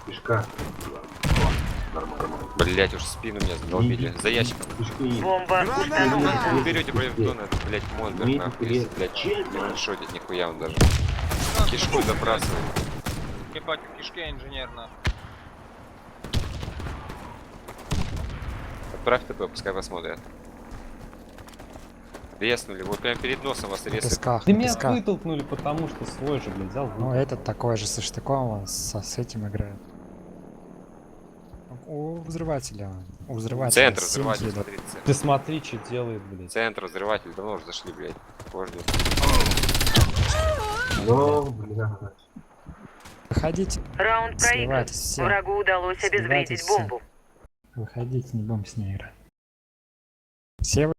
Пешка. Нормально. Блять, уж в спину меня долбили. За ящиком. Бомба установлена. Вы берете проектон, это, блять, Монбер, нахуй. Если, блять, не ваншотит нихуя он даже. Кишку забрасывает. Ебать, в кишке инженер, нахуй. Отправь ТП, пускай посмотрят. Резнули, вот прям перед носом вас На резали. песках, Ты на меня песках. вытолкнули, потому что свой же, блядь, взял. Ну, этот такой же со штыком, с этим играет. У взрывателя. У взрывателя. Центр синьки взрыватель, идут. смотри, центр. Ты смотри, что делает, блядь. Центр взрыватель, давно уже зашли, блять. Кожнет. Ну, бля. Выходите, Раунд проигран. сливайтесь все. Врагу удалось обезвредить Сливайтесь все. бомбу. Выходите, не будем с ней играть. Все